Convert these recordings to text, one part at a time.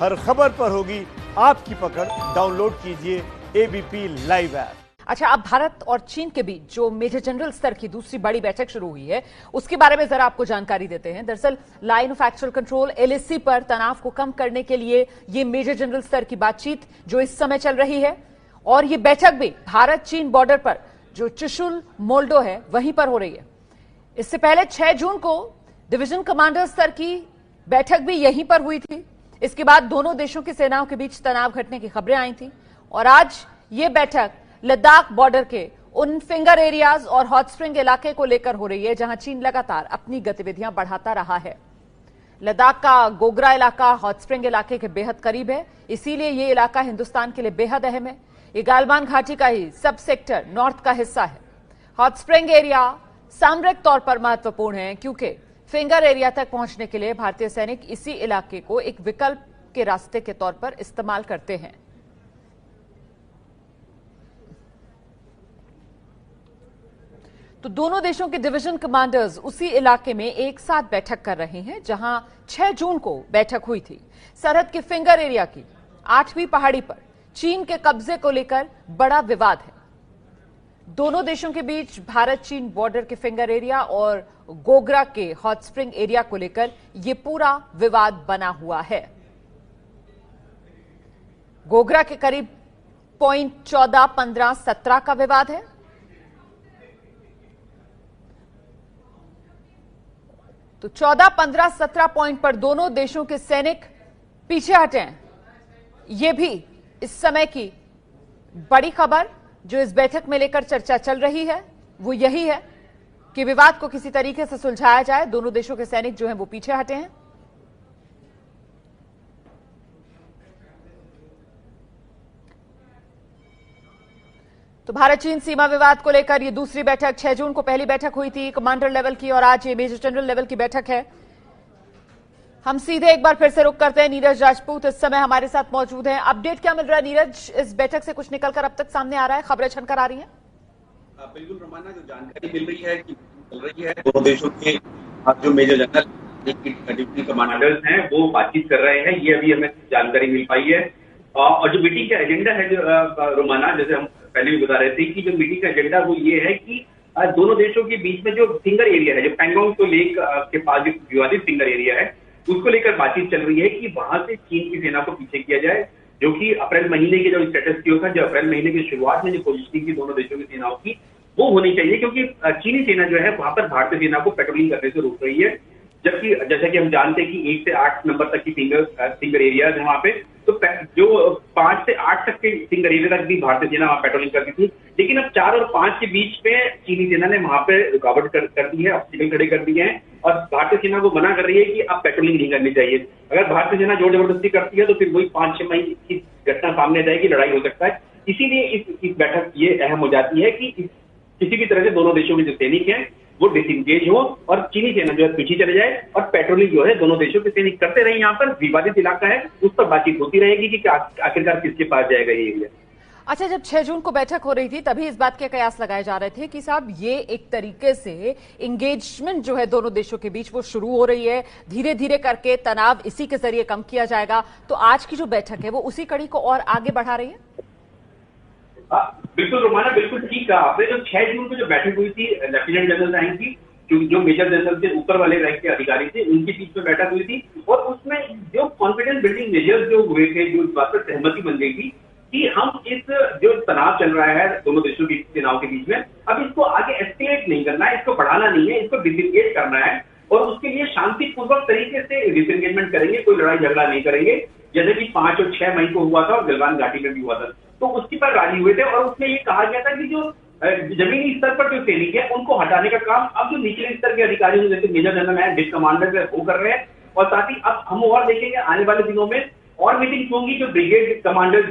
हर खबर पर होगी आपकी पकड़। डाउनलोड कीजिए एबीपी लाइव ऐप। अच्छा, अब भारत और चीन के बीच जो मेजर जनरल स्तर की दूसरी बड़ी बैठक शुरू हुई है, उसके बारे में जरा आपको जानकारी देते हैं। दरअसल line of actual control LAC पर तनाव को कम करने के लिए ये मेजर जनरल स्तर की बातचीत जो इस समय चल रही है, और ये बैठक भी भारत चीन बॉर्डर पर जो चुशुल मोल्डो है वहीं पर हो रही है। इससे पहले 6 जून को डिवीजन कमांडर स्तर की बैठक भी यहीं पर हुई थी। इसके बाद दोनों देशों की सेनाओं के बीच तनाव घटने की खबरें आई थी, और आज ये बैठक लद्दाख बॉर्डर के उन फिंगर एरियाज और हॉट स्प्रिंग इलाके को लेकर हो रही है जहां चीन लगातार अपनी गतिविधियां बढ़ाता रहा है। लद्दाख का गोगरा इलाका हॉट स्प्रिंग इलाके के बेहद करीब है, इसीलिए यह इलाका हिंदुस्तान के लिए बेहद अहम है। ये गालवान घाटी का ही सब सेक्टर नॉर्थ का हिस्सा है। हॉट स्प्रिंग एरिया सामरिक तौर पर महत्वपूर्ण है, क्योंकि फिंगर एरिया तक पहुंचने के लिए भारतीय सैनिक इसी इलाके को एक विकल्प के रास्ते के तौर पर इस्तेमाल करते हैं। तो दोनों देशों के डिवीजन कमांडर्स उसी इलाके में एक साथ बैठक कर रहे हैं जहां 6 जून को बैठक हुई थी। सरहद के फिंगर एरिया की 8वीं पहाड़ी पर चीन के कब्जे को लेकर बड़ा विवाद है। दोनों देशों के बीच भारत चीन बॉर्डर के फिंगर एरिया और गोगरा के हॉट स्प्रिंग एरिया को लेकर यह पूरा विवाद बना हुआ है। गोगरा के करीब पॉइंट 14, 15, 17 का विवाद है। तो 14, 15, 17 पॉइंट पर दोनों देशों के सैनिक पीछे हटे हैं। यह भी इस समय की बड़ी खबर जो इस बैठक में लेकर चर्चा चल रही है वो यही है कि विवाद को किसी तरीके से सुलझाया जाए। दोनों देशों के सैनिक जो हैं वो पीछे हटे हैं। तो भारत चीन सीमा विवाद को लेकर ये दूसरी बैठक, 6 जून को पहली बैठक हुई थी कमांडर लेवल की, और आज ये मेजर जनरल लेवल की बैठक है। हम सीधे एक बार फिर से रुक करते हैं। नीरज राजपूत इस समय हमारे साथ मौजूद हैं। अपडेट क्या मिल रहा है नीरज? इस बैठक से कुछ निकलकर अब तक सामने आ रहा है, खबरें छनकर आ रही हैं? बिल्कुल रोमाना, जो जानकारी मिल रही है कि चल रही है, दोनों देशों के जो मेजर जनरल डिप्टी कमांडर्स हैं वो बातचीत कर रहे हैं। ये अभी हमें जानकारी मिल पाई है। और जो मीटिंग का एजेंडा है जो रोमाना, जैसे हम पहले भी बता रहे थे कि जो मीटिंग का एजेंडा वो ये है कि दोनों देशों के बीच में जो फिंगर एरिया है, जो पैंगोंग तो लेक के पास जो विवादित फिंगर एरिया है, उसको लेकर बातचीत चल रही है कि वहां से चीन की सेना को पीछे किया जाए, जो कि अप्रैल महीने के जो स्टेटस किया था, जो अप्रैल महीने की शुरुआत में जो पोजीशनिंग की दोनों देशों की सेनाओं की, वो होनी चाहिए, क्योंकि चीनी सेना जो है वहां पर भारतीय सेना को पेट्रोलिंग करने से रोक रही है। जबकि जैसा कि हम जानते हैं कि 1 से 8 नंबर तक की फिंगर एरिया है वहां पे, तो जो 5 से 8 तक के फिंगर एरिया तक भी भारतीय सेना वहां पेट्रोलिंग करती थी। लेकिन अब 4 और 5 के बीच में चीनी सेना ने वहां पे रुकावट कर दी है, ऑब्स्टिकल खड़े कर दिए हैं, और भारतीय सेना को मना कर रही है कि अब पेट्रोलिंग नहीं करनी चाहिए। अगर भारतीय सेना जोर जबरदस्ती करती है तो फिर वही 5-6 मई की घटना सामने आ जाएगी, लड़ाई हो सकता है। इसीलिए इस बैठक ये अहम हो जाती है कि किसी भी तरह से दोनों देशों के जो सैनिक हैं वो डिसएंगेज हो और चीनी सेना जो है पीछे चले जाए, और पेट्रोलिंग जो है दोनों देशों के सैनिक करते रहे। यहाँ पर विवादित इलाका है, उस पर बातचीत होती रहेगी कि आखिरकार किसके पास जाएगा ये एरिया। अच्छा, जब 6 जून को बैठक हो रही थी तभी इस बात के कयास लगाए जा रहे थे कि साहब ये एक तरीके से एंगेजमेंट जो है दोनों देशों के बीच वो शुरू हो रही है, धीरे धीरे करके तनाव इसी के जरिए कम किया जाएगा। तो आज की जो बैठक है वो उसी कड़ी को और आगे बढ़ा रही है। बिल्कुल रोमाना, बिल्कुल ठीक कहा आपने। जो 6 जून को जो बैठक हुई थी, लेफ्टिनेंट जनरल रैंक की, जो मेजर जनरल से ऊपर वाले रैंक के अधिकारी थे, उनके बीच में बैठक हुई थी, और उसमें जो कॉन्फिडेंस बिल्डिंग मेजर्स जो हुए थे, जो इस बात पर सहमति बन गई थी कि हम इस जो तनाव चल रहा है दोनों देशों की सेनाओं के बीच में, अब इसको आगे एस्केलेट नहीं करना है, इसको बढ़ाना नहीं है, इसको डिसएंगेज करना है, और उसके लिए शांतिपूर्वक तरीके से डिसएंगेजमेंट करेंगे, कोई लड़ाई झगड़ा नहीं करेंगे, जैसे कि 5 और 6 मई को हुआ था और गलवान घाटी में भी हुआ था। तो उसके पर राजी हुए थे, और उसमें ये कहा गया था कि जो जमीनी स्तर पर जो सैनिक है उनको हटाने का काम अब जो निचले स्तर के अधिकारी जैसे मेजर जनरल है, डिस्ट्रिक्ट कमांडर है, वो कर रहे हैं। और साथ ही अब हम और देखेंगे आने वाले दिनों में और मीटिंग्स होंगी, जो ब्रिगेड कमांडर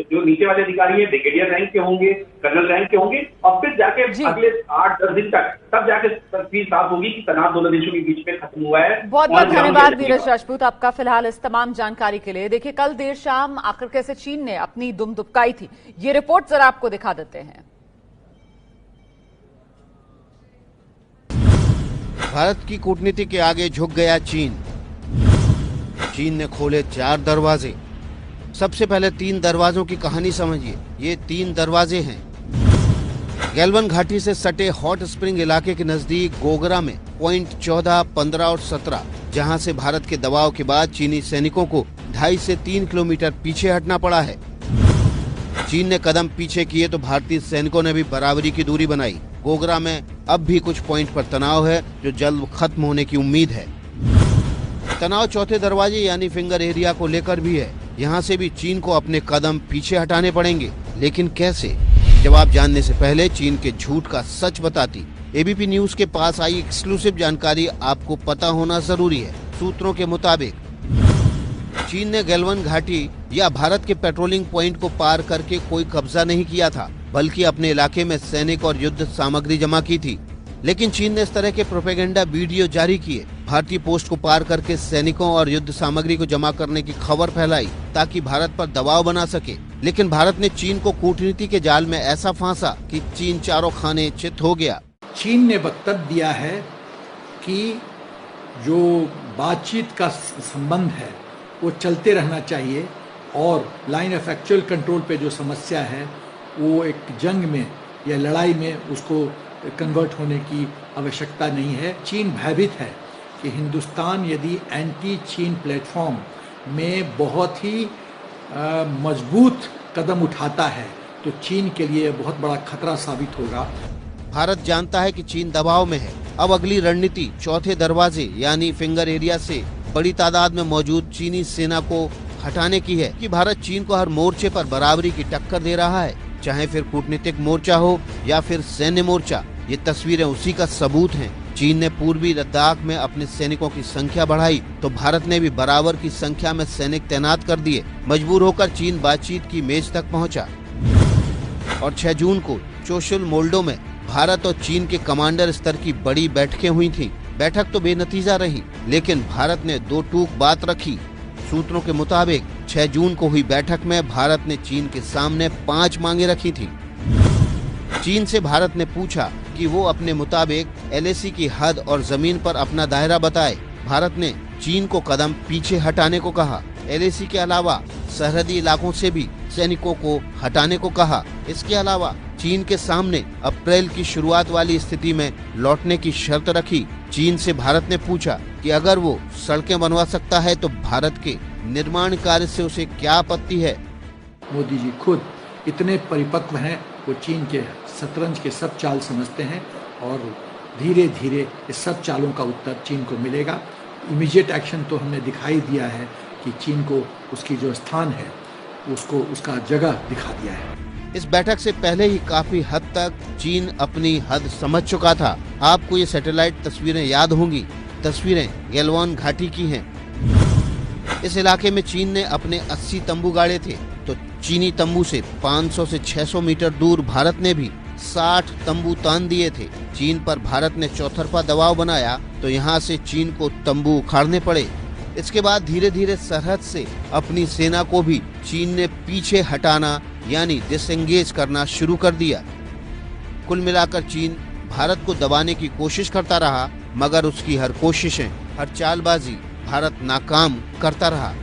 जो नीचे वाले अधिकारी हैं, ब्रिगेडियर रैंक के होंगे, कर्नल रैंक के होंगे, और फिर जाके अगले 8-10 दिन तक तब जाके तस्वीर साफ होगी कि तनाव दोनों देशों के बीच में खत्म हुआ है। बहुत बहुत धन्यवाद नीरज राजपूत आपका फिलहाल इस तमाम जानकारी के लिए। देखिए, कल देर शाम आखिर कैसे चीन ने अपनी दुम दुबकाई थी, ये रिपोर्ट जरा आपको दिखा देते हैं। भारत की कूटनीति के आगे झुक गया चीन। चीन ने खोले 4 दरवाजे। सबसे पहले 3 दरवाजों की कहानी समझिए। ये 3 दरवाजे हैं। गैल्वन घाटी से सटे हॉट स्प्रिंग इलाके के नजदीक गोगरा में पॉइंट 14, 15 और 17, जहां से भारत के दबाव के बाद चीनी सैनिकों को 2.5 से 3 किलोमीटर पीछे हटना पड़ा है। चीन ने कदम पीछे किए तो भारतीय सैनिकों ने भी बराबरी की दूरी बनाई। गोगरा में अब भी कुछ पॉइंट पर तनाव है, जो जल्द खत्म होने की उम्मीद है। तनाव चौथे दरवाजे यानी फिंगर एरिया को लेकर भी है। यहाँ से भी चीन को अपने कदम पीछे हटाने पड़ेंगे, लेकिन कैसे? जवाब जानने से पहले चीन के झूठ का सच बताती एबीपी न्यूज के पास आई एक्सक्लूसिव जानकारी आपको पता होना जरूरी है। सूत्रों के मुताबिक चीन ने गैल्वन घाटी या भारत के पेट्रोलिंग पॉइंट को पार करके कोई कब्जा नहीं किया था, बल्कि अपने इलाके में सैनिक और युद्ध सामग्री जमा की थी। लेकिन चीन ने इस तरह के प्रोपेगेंडा वीडियो जारी किए, भारतीय पोस्ट को पार करके सैनिकों और युद्ध सामग्री को जमा करने की खबर फैलाई ताकि भारत पर दबाव बना सके। लेकिन भारत ने चीन को कूटनीति के जाल में ऐसा फांसा कि चीन चारों खाने चित हो गया। चीन ने वक्तव्य दिया है कि जो बातचीत का संबंध है वो चलते रहना चाहिए और लाइन ऑफ एक्चुअल कंट्रोल पे जो समस्या है वो एक जंग में या लड़ाई में उसको कन्वर्ट होने की आवश्यकता नहीं है। चीन भयभीत है कि हिंदुस्तान यदि एंटी चीन प्लेटफॉर्म में बहुत ही मजबूत कदम उठाता है तो चीन के लिए बहुत बड़ा खतरा साबित होगा। भारत जानता है कि चीन दबाव में है। अब अगली रणनीति चौथे दरवाजे यानी फिंगर एरिया से बड़ी तादाद में मौजूद चीनी सेना को हटाने की है कि भारत चीन को हर मोर्चे पर बराबरी की टक्कर दे रहा है, चाहे फिर कूटनीतिक मोर्चा हो या फिर सैन्य मोर्चा। ये तस्वीरें उसी का सबूत हैं। चीन ने पूर्वी लद्दाख में अपने सैनिकों की संख्या बढ़ाई तो भारत ने भी बराबर की संख्या में सैनिक तैनात कर दिए। मजबूर होकर चीन बातचीत की मेज तक पहुंचा और 6 जून को चोशुल मोल्डो में भारत और चीन के कमांडर स्तर की बड़ी बैठकें हुई थीं। बैठक तो बेनतीजा रही, लेकिन भारत ने 2 टूक बात रखी। सूत्रों के मुताबिक 6 जून को हुई बैठक में भारत ने चीन के सामने 5 मांगे रखी थी। चीन से भारत ने पूछा कि वो अपने मुताबिक एलएसी की हद और जमीन पर अपना दायरा बताए। भारत ने चीन को कदम पीछे हटाने को कहा। एलएसी के अलावा सरहदी इलाकों से भी सैनिकों को हटाने को कहा। इसके अलावा चीन के सामने अप्रैल की शुरुआत वाली स्थिति में लौटने की शर्त रखी। चीन से भारत ने पूछा कि अगर वो सड़कें बनवा सकता है तो भारत के निर्माण कार्य से उसे क्या आपत्ति है। मोदी जी खुद इतने परिपक्व हैं, वो चीन के शतरंज के सब चाल समझते हैं और धीरे धीरे इस सब चालों का उत्तर चीन को मिलेगा। इमीडिएट एक्शन तो हमने दिखाई दिया है कि चीन को उसकी जो स्थान है उसको उसका जगह दिखा दिया है। इस बैठक से पहले ही काफी हद तक चीन अपनी हद समझ चुका था। आपको ये सैटेलाइट तस्वीरें याद होंगी। तस्वीरें गैल्वन घाटी की हैं। इस इलाके में चीन ने अपने 80 तंबू गाड़े थे, तो चीनी तंबू से 500 से 600 मीटर दूर भारत ने भी 60 तंबू तान दिए थे। चीन पर भारत ने चौतरफा दबाव बनाया तो यहाँ से चीन को तंबू उखाड़ने पड़े। इसके बाद धीरे धीरे सरहद से अपनी सेना को भी चीन ने पीछे हटाना यानी डिसएंगेज करना शुरू कर दिया। कुल मिलाकर चीन भारत को दबाने की कोशिश करता रहा, मगर उसकी हर कोशिशें, हर चालबाजी भारत नाकाम करता रहा।